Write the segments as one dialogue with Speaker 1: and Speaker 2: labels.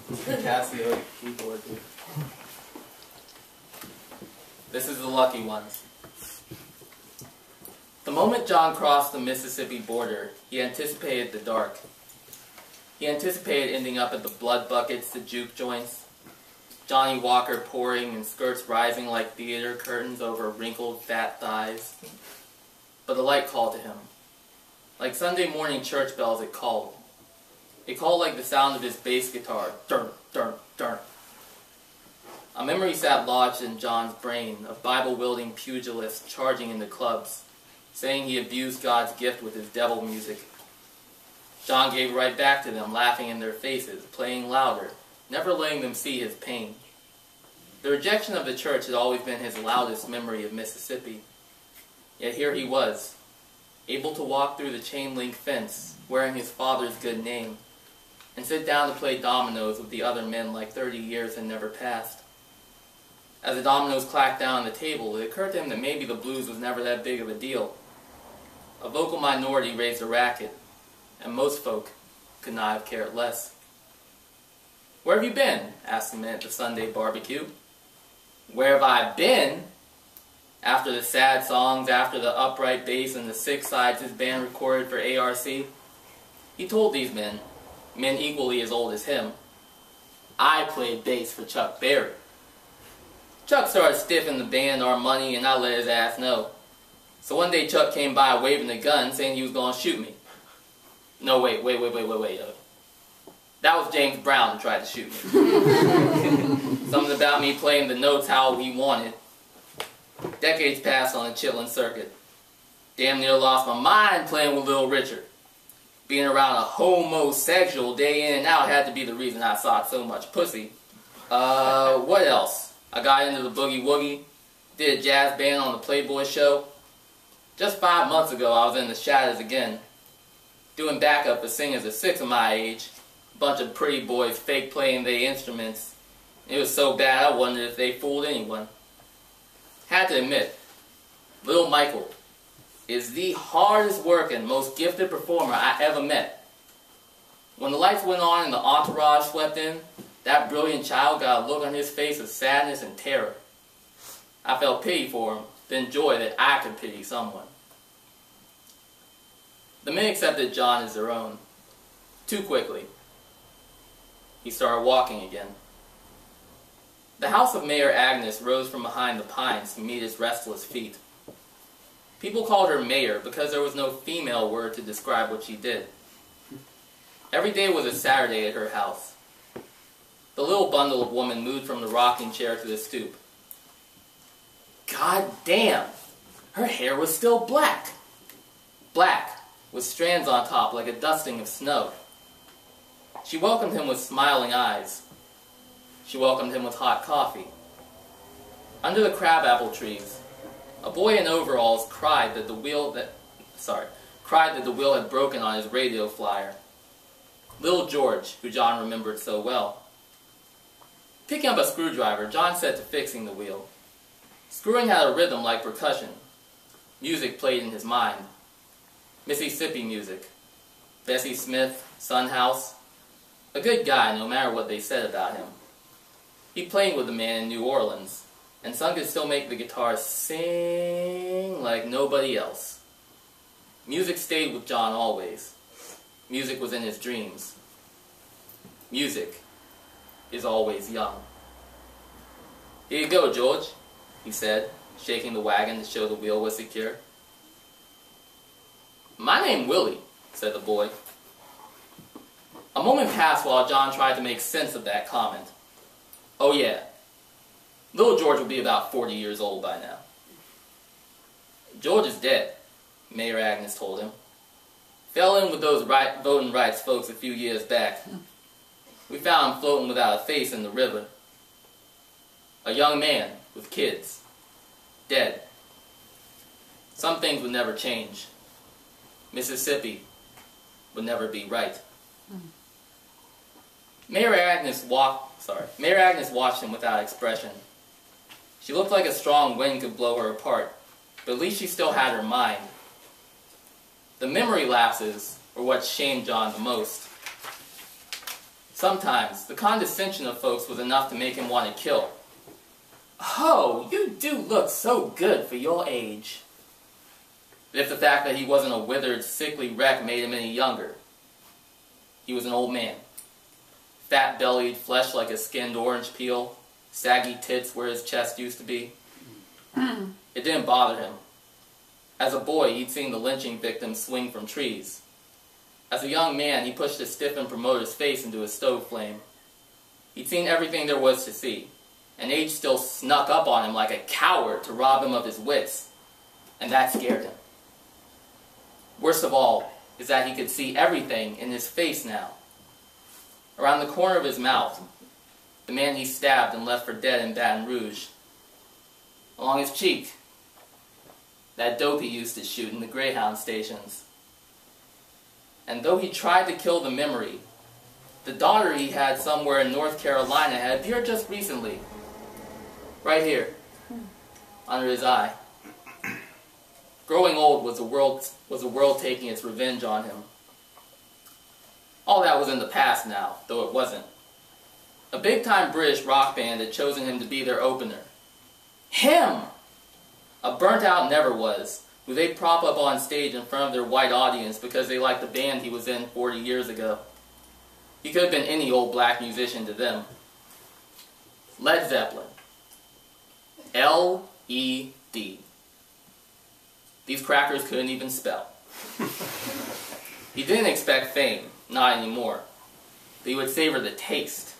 Speaker 1: Casio keyboard, dude. This is the lucky ones. The moment John crossed the Mississippi border, he anticipated the dark. He anticipated ending up at the blood buckets, the juke joints, Johnny Walker pouring and skirts rising like theater curtains over wrinkled fat thighs. But the light called to him. Like Sunday morning church bells, it called. It called like the sound of his bass guitar. Dun, dun, dun. A memory sat lodged in John's brain of Bible-wielding pugilists charging into clubs, saying he abused God's gift with his devil music. John gave right back to them, laughing in their faces, playing louder, never letting them see his pain. The rejection of the church had always been his loudest memory of Mississippi. Yet here he was, able to walk through the chain-link fence, wearing his father's good name, and sit down to play dominoes with the other men like 30 years had never passed. As the dominoes clacked down on the table, it occurred to him that maybe the blues was never that big of a deal. A vocal minority raised a racket, and most folk could not have cared less. "Where have you been?" asked the man at the Sunday barbecue. "Where have I been?" After the sad songs, after the upright bass and the 6 sides his band recorded for ARC, he told these men equally as old as him, "I played bass for Chuck Berry." Chuck started stiffing the band our money, and I let his ass know. So one day Chuck came by waving a gun, saying he was going to shoot me. No, wait. That was James Brown who tried to shoot me. Something about me playing the notes how he wanted. Decades passed on a chitlin circuit. Damn near lost my mind playing with Little Richard. Being around a homosexual day in and out had to be the reason I sought so much pussy. What else? I got into the boogie woogie, did a jazz band on the Playboy show. Just 5 months ago I was in the Shadows again, doing backup for singers of 6 of my age. A bunch of pretty boys fake playing their instruments. It was so bad I wondered if they fooled anyone. Had to admit, Little Michael is the hardest working, most gifted performer I ever met. When the lights went on and the entourage swept in, that brilliant child got a look on his face of sadness and terror. I felt pity for him, then joy that I could pity someone. The men accepted John as their own. Too quickly. He started walking again. The house of Mayor Agnes rose from behind the pines to meet his restless feet. People called her Mayor because there was no female word to describe what she did. Every day was a Saturday at her house. The little bundle of woman moved from the rocking chair to the stoop. God damn! Her hair was still black! Black, with strands on top like a dusting of snow. She welcomed him with smiling eyes. She welcomed him with hot coffee. Under the crabapple trees, a boy in overalls cried that the wheel had broken on his radio flyer. Little George, who John remembered so well. Picking up a screwdriver, John set to fixing the wheel. Screwing had a rhythm like percussion. Music played in his mind. Mississippi music. Bessie Smith, Son House. A good guy, no matter what they said about him. He played with a man in New Orleans, and son could still make the guitar sing like nobody else. Music stayed with John always. Music was in his dreams. Music is always young. "Here you go, George," he said, shaking the wagon to show the wheel was secure. "My name Willie," said the boy. A moment passed while John tried to make sense of that comment. Oh yeah, little George will be about 40 years old by now. "George is dead," Mayor Agnes told him. "Fell in with those voting rights folks a few years back. We found him floating without a face in the river. A young man with kids. Dead. Some things would never change. Mississippi would never be right." Mayor Agnes watched him without expression. She looked like a strong wind could blow her apart, but at least she still had her mind. The memory lapses were what shamed John the most. Sometimes, the condescension of folks was enough to make him want to kill. "Oh, you do look so good for your age." If the fact that he wasn't a withered, sickly wreck made him any younger. He was an old man. Fat-bellied, flesh like a skinned orange peel, saggy tits where his chest used to be. It didn't bother him. As a boy, he'd seen the lynching victims swing from trees. As a young man, he pushed a stiffened promoter's face into a stove flame. He'd seen everything there was to see, and age still snuck up on him like a coward to rob him of his wits, and that scared him. Worst of all is that he could see everything in his face now. Around the corner of his mouth, the man he stabbed and left for dead in Baton Rouge. Along his cheek, that dope he used to shoot in the Greyhound stations. And though he tried to kill the memory, the daughter he had somewhere in North Carolina had appeared just recently. Right here, under his eye. Growing old was the world taking its revenge on him. All that was in the past now, though it wasn't. A big-time British rock band had chosen him to be their opener. Him! A burnt-out never was, who they'd prop up on stage in front of their white audience because they liked the band he was in 40 years ago. He could have been any old black musician to them. Led Zeppelin. L-E-D. These crackers couldn't even spell. He didn't expect fame, not anymore. But he would savor the taste.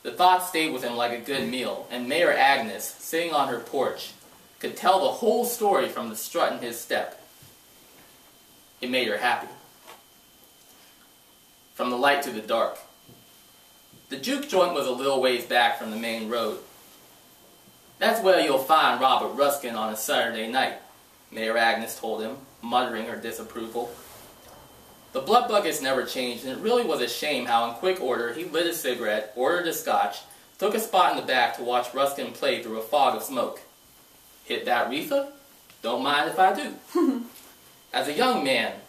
Speaker 1: The thought stayed with him like a good meal, and Mayor Agnes, sitting on her porch, could tell the whole story from the strut in his step. It made her happy. From the light to the dark. The juke joint was a little ways back from the main road. "That's where you'll find Robert Ruskin on a Saturday night," Mayor Agnes told him, muttering her disapproval. The blood buckets never changed, and it really was a shame how in quick order he lit a cigarette, ordered a scotch, took a spot in the back to watch Ruskin play through a fog of smoke. Hit that reefer? Don't mind if I do. As a young man,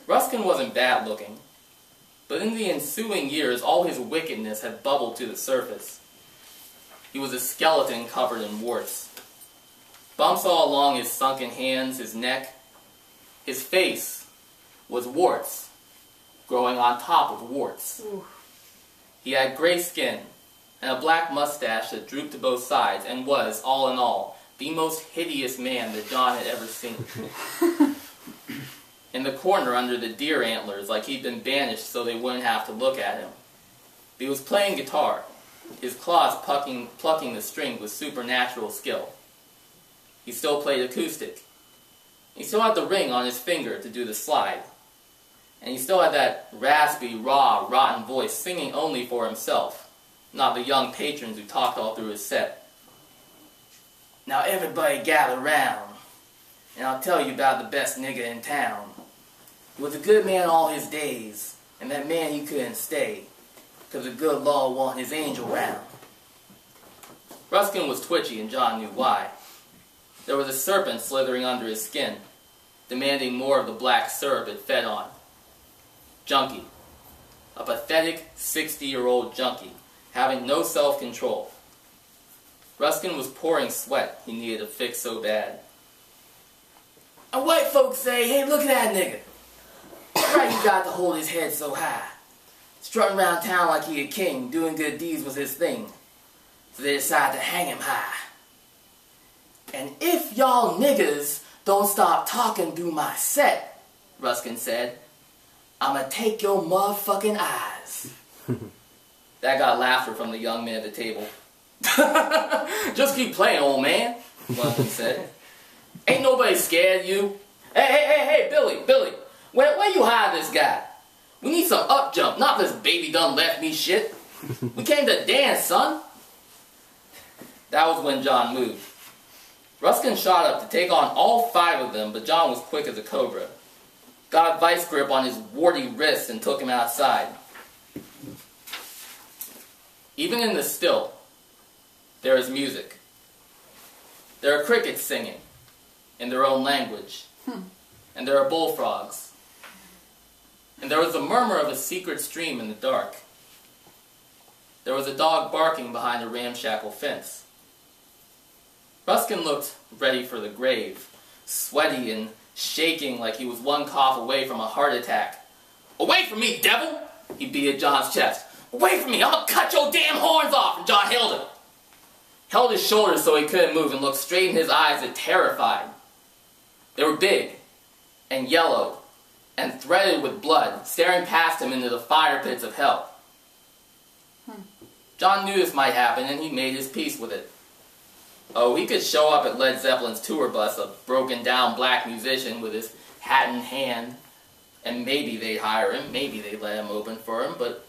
Speaker 1: Ruskin wasn't bad looking, but in the ensuing years all his wickedness had bubbled to the surface. He was a skeleton covered in warts. Bumps all along his sunken hands, his neck. His face was warts, growing on top of warts. Ooh. He had gray skin and a black mustache that drooped to both sides and was, all in all, the most hideous man that John had ever seen. In the corner under the deer antlers, like he'd been banished so they wouldn't have to look at him. He was playing guitar, his claws plucking the strings with supernatural skill. He still played acoustic. He still had the ring on his finger to do the slide. And he still had that raspy, raw, rotten voice, singing only for himself, not the young patrons who talked all through his set. "Now everybody gather round, and I'll tell you about the best nigger in town. He was a good man all his days, and that man he couldn't stay, 'cause the good Lord want his angel round." Ruskin was twitchy, and John knew why. There was a serpent slithering under his skin, demanding more of the black syrup it fed on. Junkie. A pathetic 60-year-old junkie, having no self-control. Ruskin was pouring sweat. He needed a fix so bad. And white folks say, "Hey, look at that nigga. Right, he got to hold his head so high. Strutting around town like he a king, doing good deeds was his thing. So they decided to hang him high. And if y'all niggas don't stop talking through my set," Ruskin said, "I'ma take your motherfucking eyes." That got laughter from the young men at the table. "Just keep playing, old man," one of them said. "Ain't nobody scared of you. Hey, Billy, where you hide this guy? We need some up jump, not this baby done left me shit. We came to dance, son." That was when John moved. Ruskin shot up to take on all 5 of them, but John was quick as a cobra. Got a vice grip on his warty wrist and took him outside. Even in the still, there is music. There are crickets singing in their own language, and there are bullfrogs. And there was the murmur of a secret stream in the dark. There was a dog barking behind a ramshackle fence. Ruskin looked ready for the grave, sweaty and shaking like he was one cough away from a heart attack. "Away from me, devil!" he beat at John's chest. "Away from me! I'm gonna cut your damn horns off!" And John held his shoulders so he couldn't move and looked straight in his eyes at terrified. They were big and yellow and threaded with blood, staring past him into the fire pits of hell. John knew this might happen, and he made his peace with it. Oh, he could show up at Led Zeppelin's tour bus, a broken-down black musician with his hat in hand, and maybe they'd hire him, maybe they'd let him open for him, but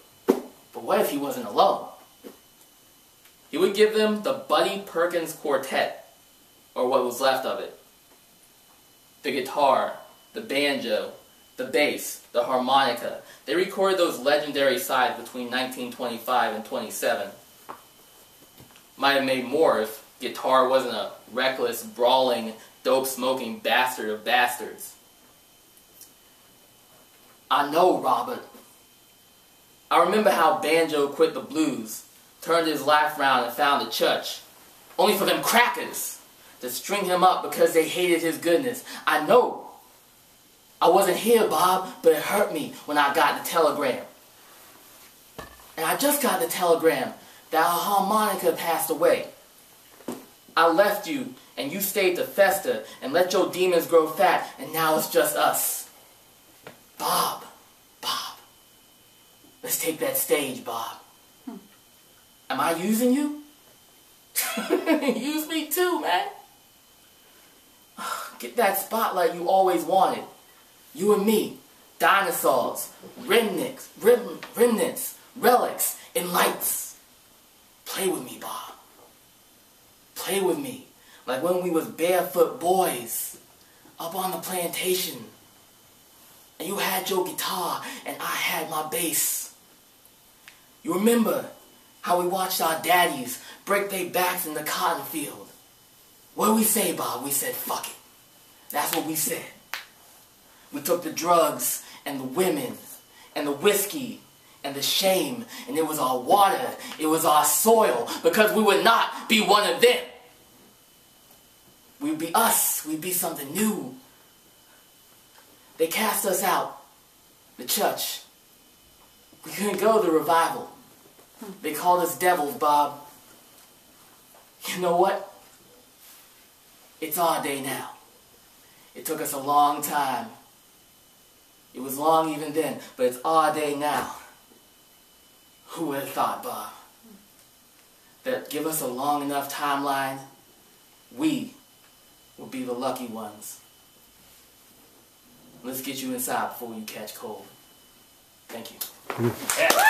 Speaker 1: what if he wasn't alone? He would give them the Buddy Perkins Quartet, or what was left of it. The guitar, the banjo, the bass, the harmonica. They recorded those legendary sides between 1925 and 27. Might have made more if guitar wasn't a reckless, brawling, dope-smoking bastard of bastards. I know, Robert. I remember how Banjo quit the blues, turned his life round and found a church, only for them crackers to string him up because they hated his goodness. I know. I wasn't here, Bob, but it hurt me when I got the telegram. And I just got the telegram that our harmonica passed away. I left you, and you stayed to fester and let your demons grow fat, and now it's just us. Bob, let's take that stage, Bob. Am I using you? Use me too, man. Get that spotlight you always wanted. You and me, dinosaurs, remnants, relics, and lights. Play with me, Bob. Play with me, like when we was barefoot boys, up on the plantation. And you had your guitar, and I had my bass. You remember how we watched our daddies break their backs in the cotton field? What did we say, Bob? We said, fuck it. That's what we said. We took the drugs and the women and the whiskey and the shame, and it was our water, it was our soil, because we would not be one of them. We'd be us, we'd be something new. They cast us out, the church. We couldn't go to the revival. They called us devils, Bob. You know what? It's our day now. It took us a long time. It was long even then, but it's our day now. Who would have thought, Bob, that give us a long enough timeline, we will be the lucky ones. Let's get you inside before you catch cold. Thank you. Yeah.